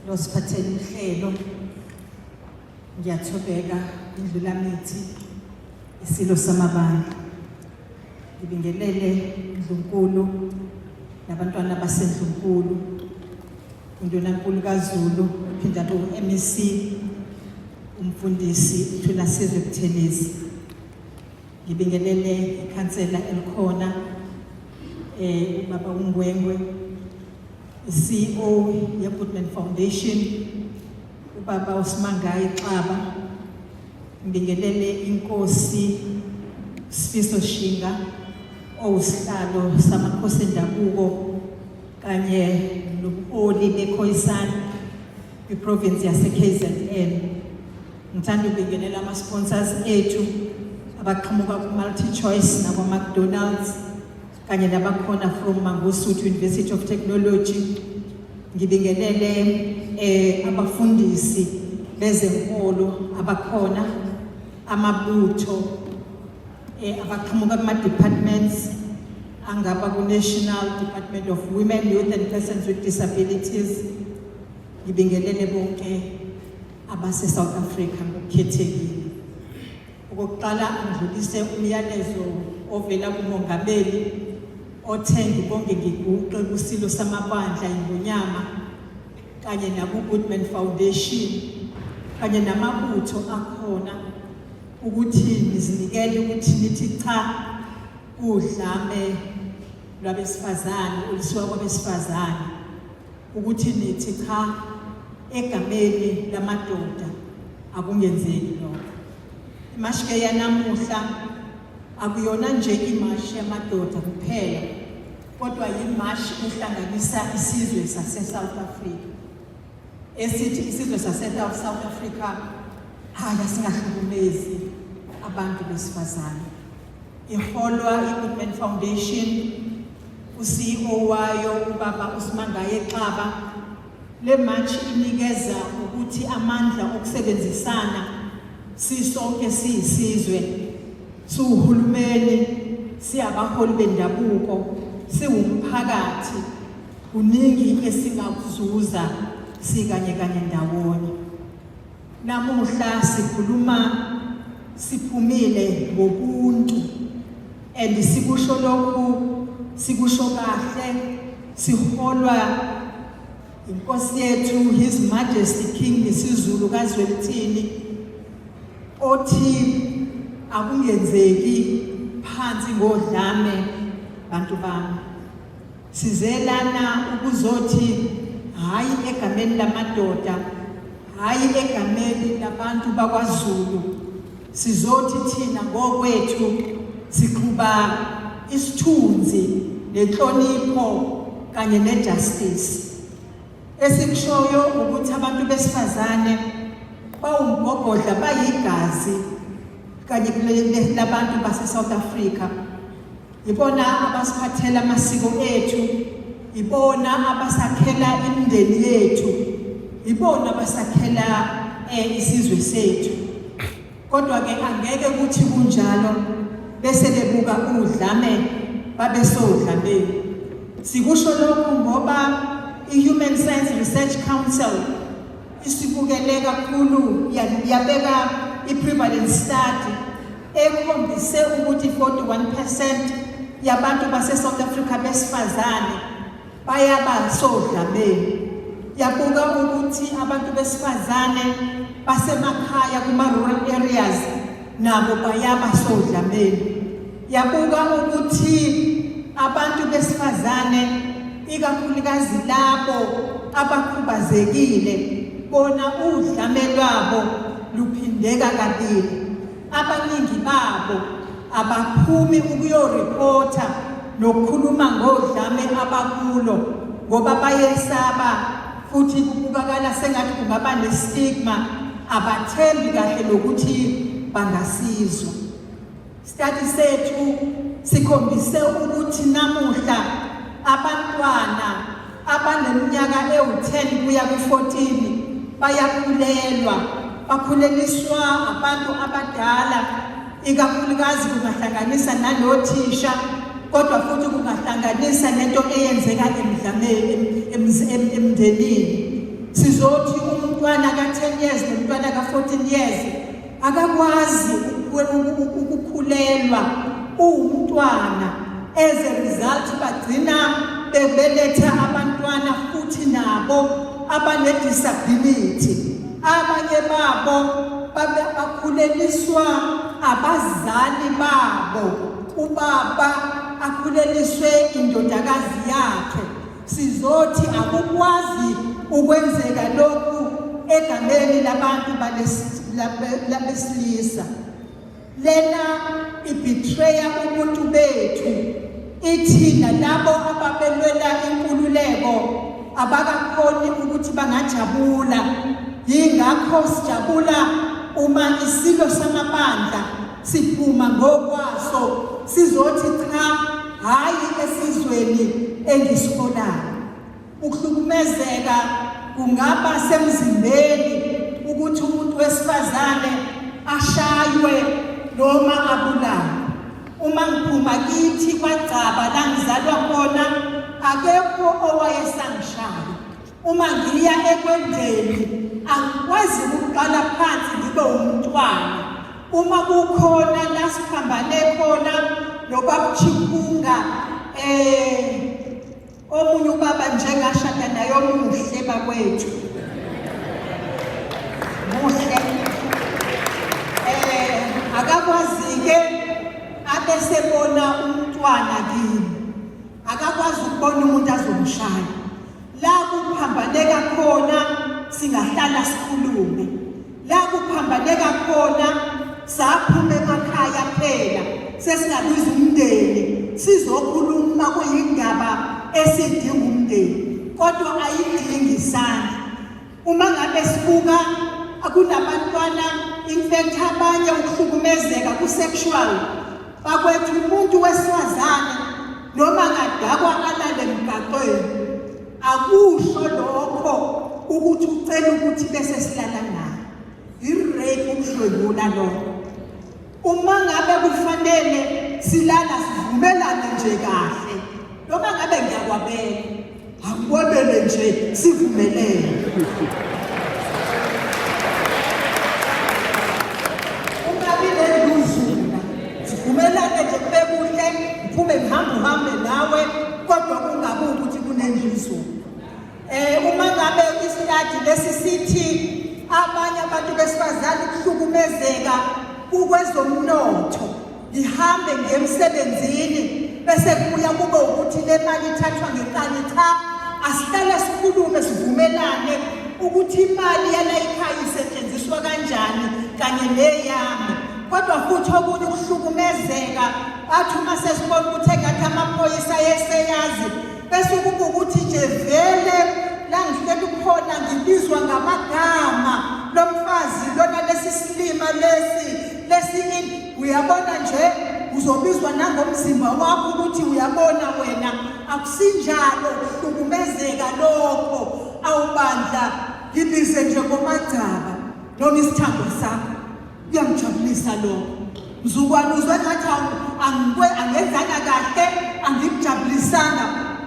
losiphathele uhlelo. Ngiyathobeka indlulamithi isilo samabandla. Ngibingelele uNdlunkulu nabantwana baseNdlunkulu, uNdunankulu kaZulu, uphinda ku-MEC, umfundisi uThunasizwe Buthelezi. Ngibingelele ikhansela elikhona, ubaba uNgwengwe, CEO ye-Goodman Foundation, ubaba uSimangayi Xaba. Ngibingelele inkosi Sifiso Shinga, owusihlalo samakhosi endabuko kanye nobuholi beKhoisan kwiprovince yase-KZN. Ngithanda ukubingelela ama-sponsors ethu abaqhamuka ku-MultiChoice nakwa-McDonald's kanye nabakhona from Mangosuthu University of Technology. Ngibingelele abafundisi bezenkolo abakhona, amabutho abaqhamuka kuma-departments angaba ku-National Department of Women, Youth and Persons with Disabilities. Ngibingelele bonke abase-South Africa ngokukhethekile. Okokuqala ngidlulise umyalezo ovela kumongameli othe ngibonge ngiguqe kusilo samabandla iNgonyama kanye naku-Goodman Foundation kanye namabutho akhona ukuthi nizinikele ukuthi nithi cha udlame lwabesifazane olusuka kwabesifazane, ukuthi nithi cha egameni lamadoda akungenzeki lokho. Imashike yanamuhla akuyona nje imashi yamadoda kuphela, kodwa yimashi ehlanganisa isizwe sase-South Africa. Esithi isizwe sase-South Africa haya singahlukumezi abantu besifazane. Iholwa i-Goodman Foundation, u-CEO wayo ubaba uSimangayi Xaba. Le match inikeza ukuthi amandla okusebenzisana sisonke siyisizwe, siwuhulumeni, siyabaholi bendabuko, siwumphakathi, kuningi esingakuzuza sikanye ndawonye. Namuhla sikhuluma siphumile ngobuntu, and sikusho lokhu sikusho kahle, siholwa inkosi yethu His Majesty King isiZulu kaZwelithini othi akungenzeki phansi ngodlame bantu bami. Sizelana ukuzothi hayi egameni lamadoda, hayi egameni labantu bakwaZulu, sizothi thina ngokwethu siqhuba isithunzi nenhlonipho kanye nejustice. Esikushoyo ukuthi abantu besifazane bawumgogodla, bayigazi kanye labantu base-South Africa. Ibona abasiphathela amasiko ethu, ibona abasakhela imindeni yethu, ibona abasakhela isizwe sethu. Kodwa ke angeke ukuthi kunjalo bese bebuka udlame babesodlameni. Sikusho lokhu ngoba i-Human Science Research Council isibukele kakhulu yabeka i-prevalence study ekhombise ukuthi 41% yabantu base-South Africa besifazane bayaba sodlameni. Yabuka ukuthi abantu besifazane basemakhaya kuma-rural areas nabo bayaba sodlameni. Yabuka ukuthi abantu besifazane ikakhulukazi labo abakhubazekile bona udlame lwabo luphindeka kabili. Abaningi babo abaphumi ukuyoripota nokukhuluma ngodlame abakulo ngoba bayesaba, futhi kubukakala sengathi kungaba nestigma, abathembi kahle lokuthi bangasizwa. Study sethu sikhombise ukuthi namuhla abantwana abaneminyaka ewu-10 kuya ku-14 bayakhulelwa, bakhuleliswa abantu abadala, ikakhulukazi kungahlanganisa nanothisha, kodwa futhi kungahlanganisa nento eyenzeka emdlameni emndenini. Sizothi years akakwazi ukukhulelwa uwumntwana. As a result bagcina bebeletha abantwana futhi nabo abane-disability. Abanye babo bakhuleliswa abazali babo, ubaba akhuleliswe indodakazi yakhe. Sizothi akukwazi ukwenzeka lokhu egameni labantu labesilisa. Lena ibetreya ubuntu bethu, ithina labo ababelwela inkululeko abakakhoni ukuthi bangajabula. Yingakho sijabula uma isilo samabandla siphuma ngokwaso sizothi cha, hayi esizweni engisibolayo. Ukuhlukumezeka kungaba semzimbeni, ukuthi umuntu wesifazane ashaywe noma abulawe. Uma ngiphuma kithi kwaGcaba la ngizalwa khona, akekho owayesangishaya. Uma ngiya ekwendeni angikwazi ukuqala phansi ngibe umntwana. Uma kukhona la siphambane khona nobabuchikunga omunye ubaba njengashada naye omuhle bakwethu muhle, akakwazi-ke abesebona umntwana kimi, akakwazi ukubona umuntu azomshaya. La kuphambaneka khona singahlala sikhulume, la kuphambaneka khona saphuma emakhaya phela sesingabiza umndeni sizokhuluma kuyindaba esidinga umndeni, kodwa ayidingi isandla. Uma ngabe sibuka akunabantwana, in fact abanye ukuhlukumezeka ku-sexual bakwethu, umuntu wesifazane noma ngadakwa alale emgaqweni akusho lokho ukuthi ucela ukuthi bese silala naye. I-rape ukudlwengula lokho. Uma ngabe kufanele silala sivumelane nje kahle, noma ngabe ngiyakwabela akukwabele nje sivumelene. Ungabi nedluzula, sivumelane nje kube kuhle, uphume uhambe nawe, kodwa kungabi ukuthi kunendluzula. Uma ngabe isikhathi lesi sithi abanye abantu besifazane kuhlukumezeka kukwezomnotho, ngihambe ngemsebenzini bese kuya kube ukuthi le mali ithathwa ngenkani. Cha, asihlale sikhulume sivumelane ukuthi imali yala ekhaya isetshenziswa kanjani kanye neyami. Kodwa futhi okunye ukuhlukumezeka athi uma sesibona ukuthi engathi amaphoyisa yeseyazi bese kube ukuthi nje vele la ngifela ukukhona ngibizwa ngamagama lomfazi lona lesi silima lesi uyabona nje uzobizwa nangomzimba wakho ukuthi uyabona wena akusinjalo ukuhlukumezeka lokho. Awubandla ngibize nje ngoMagcaba noma isithando sakho kuyangijabulisa lokho. Mzukwane uzwe ngathi angenzanga kahle, angikujabulisanga,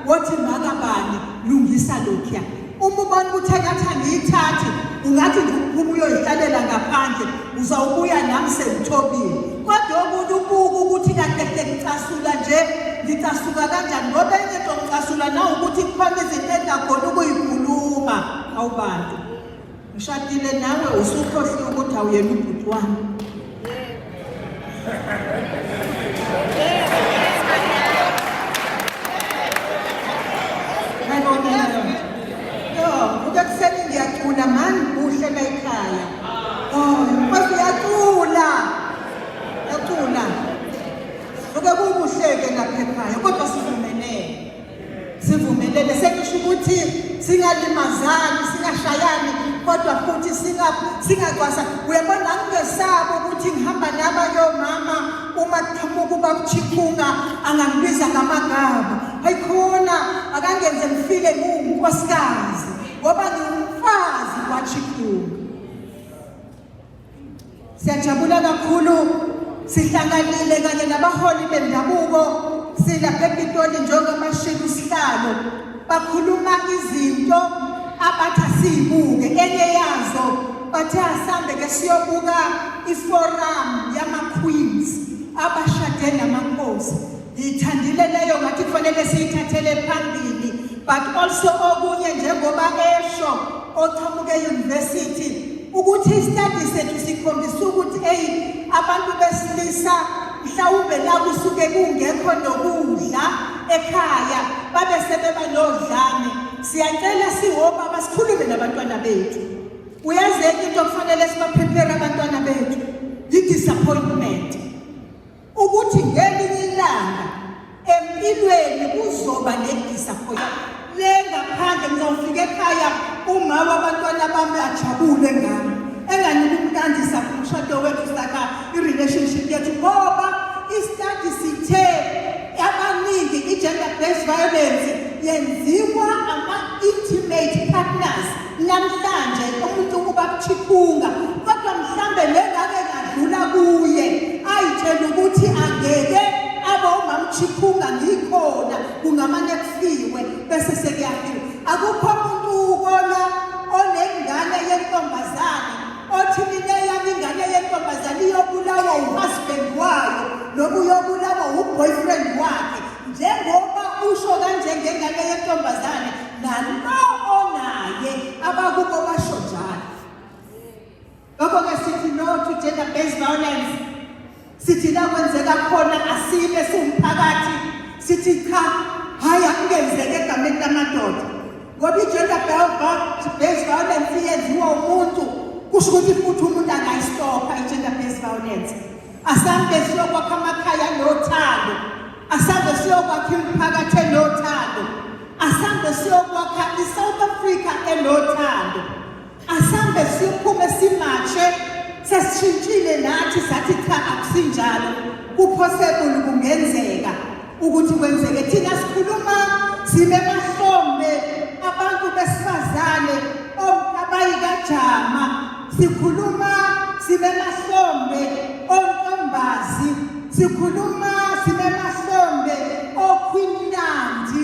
wothi makabani lungisa lokhuya. Uma ubona ukuthi engathi angiyithathi ungathi nje ukuphuma uyoyihlalela ngaphandle, uzawubuya nami sengithobile. Kodwa okunye ubuka ukuthi kahle ngicasula nje, ngicasuka kanjani ngoba enye into ngicasula nawe ukuthi kukhona izinto engakhona ukuyikhuluma. Awubantu ngishadile nawe usukhohle ukuthi awuyena ubhuti wami. Ukuseni ngiyacula mani kuhle la ekhaya. Mfowethu uyacula. Ngoba kubuhleke lapha ekhaya kodwa sivumelene sekusho ukuthi singalimazani, singashayani, kodwa futhi singacwasa. Uyabona ngingesabo ukuthi ngihamba nabanye omama uma kuqhamuka ubabuchikunga angangibiza ngamagama. Hayikhona akangenze ngifike ngunkosikazi ngoba ngumfazi wachikunga. Siyajabula kakhulu sihlanganile kanye nabaholi bendabuko silapha ePitoli njengamashini sihlalo bakhuluma izinto abathi asibuke, enye yazo bathe asambe ke siyobuka iforum yama-queens abashade namakhosi. Ngiyithandile leyo ngathi kufanele siyithathele phambili, but also okunye njengoba esho oqhamuke e-university ukuthi i-study sethu sikhombisa ukuthi abantu besilisa mhlawumbe la kusuke kungekho nokudla ekhaya babe sebeba nodlame. Siyacela sihoba basikhulume nabantwana bethu. Uyazeka into okufanele sibaprepare abantwana bethu i-disappointment ukuthi ngelinye ilanga empilweni kuzoba ne-disappointment. Ngaphandle ngizofika ekhaya uma wabantwana bami ajabule ngami enganike umntandisa umshado wethu saka i-relationship yethu ngoba i-study sithe abaningi i-gender based violence yenziwa ama-intimate partners. Namhlanje umuntu kuba kuchiphunga kodwa mhlambe lengake ngadlula kuye ayitshela ukuthi angeke aba umamchiphunga ngikhona kungamane kufiwe bese sekuyafika. Akukho umuntu ukona onengane yentombazane othi mina yami ingane yentombazane iyobulawa uhusband wayo noma uyobulawa uboyfriend wakhe njengoba usho kanje ngengane yentombazane nalo onaye abakubo basho njalo. Ngakho-ke sithi no to gender based violence. Sithi la kwenzeka khona asibe siwumphakathi sithi cha hayi akungenzeke egameni lamadoda ngoba i-gender based violence yenziwa umuntu kusho ukuthi futhi umuntu angayistopha i-gender based violence. Asambe siyokwakha amakhaya nothando, asambe siyokwakha imiphakathi enothando, asambe siyokwakha i-South Africa enothando, asambe siyophume simatshe sesishintshile nathi sathi cha akusinjalo kupossible kungenzeka ukuthi kwenzeke. Thina sikhuluma sibe mahlombe abantu besifazane abayikajama, sikhuluma sibe mahlombe ontombazi, sikhuluma sibe mahlombe okhwinandi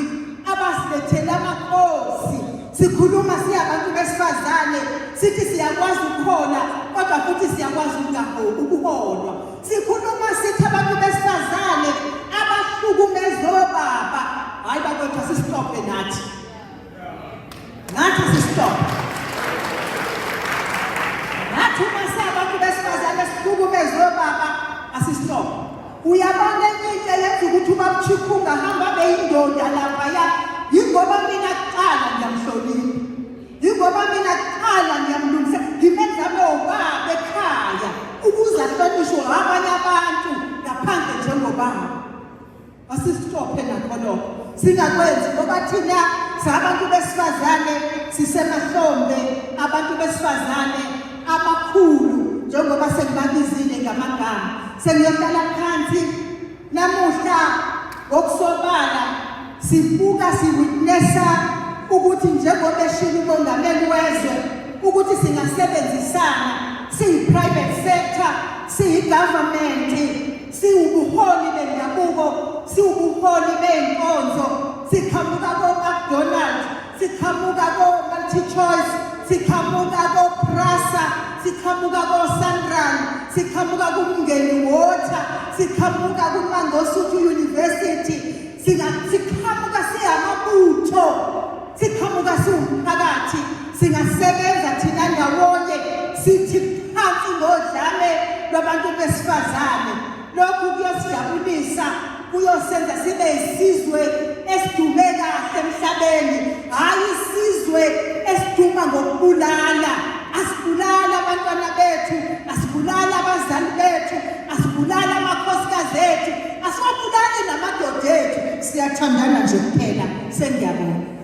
abasilethela amakhosi, sikhuluma siyabantu besifazane sithi siyakwazi ukuhola kodwa futhi siyakwazi ukuholwa. Sikhuluma sithi abantu besifazane abahlukumeza obaba hayi bakwethu asistophe nathi sisitophe nathi uma siyabantu besifazane sihlukumeza obaba asistophe. Uyabona into yenza ukuthi ubabchiphunga hamba beyindoda laphaya yingoba mina kuqala ngiyamhlonipha, yingoba mina kuqala ngiyamlungisa, ngimenza obaba ekhaya ukuze ahlonishwe abanye abantu ngaphandle njengobaba. Asisitophe nakho lokho singakwenzi ngoba thina sabantu besifazane sisemahlombe abantu besifazane abakhulu njengoba sekubabizile ngamagama. Sengiyohlala phansi namuhla ngokusobala sibuka siwitnessa ukuthi njengoba eshilo umongameli wezwe ukuthi singasebenzisana siyi-private sector, siyi-government, siwubuholi bendabuko, siwubuholi bey'nkonzo, siqhamuka ko-McDonald's, siqhamuka ko-MultiChoice, siqhamuka ko-PRASA, siqhamuka ko-Sanral, siqhamuka kuMngeni Water, siqhamuka kuMangosuthu University, siqhamuka siyamabutho, siqhamuka siwumphakathi, singasebenza thina ndawonye sithi phansi ngodlame lwabantu besifazane. Lokhu kuyosijabulisa, kuyosenza sibe isizwe esidume kahle emhlabeni, hayi isizwe esiduma ngokubulala. Asibulala abantwana bethu, asibulala abazali bethu, asibulala amakhosikazi ethu, asiwabulali namadoda ethu. Siyathandana nje kuphela. Sengiyabonga.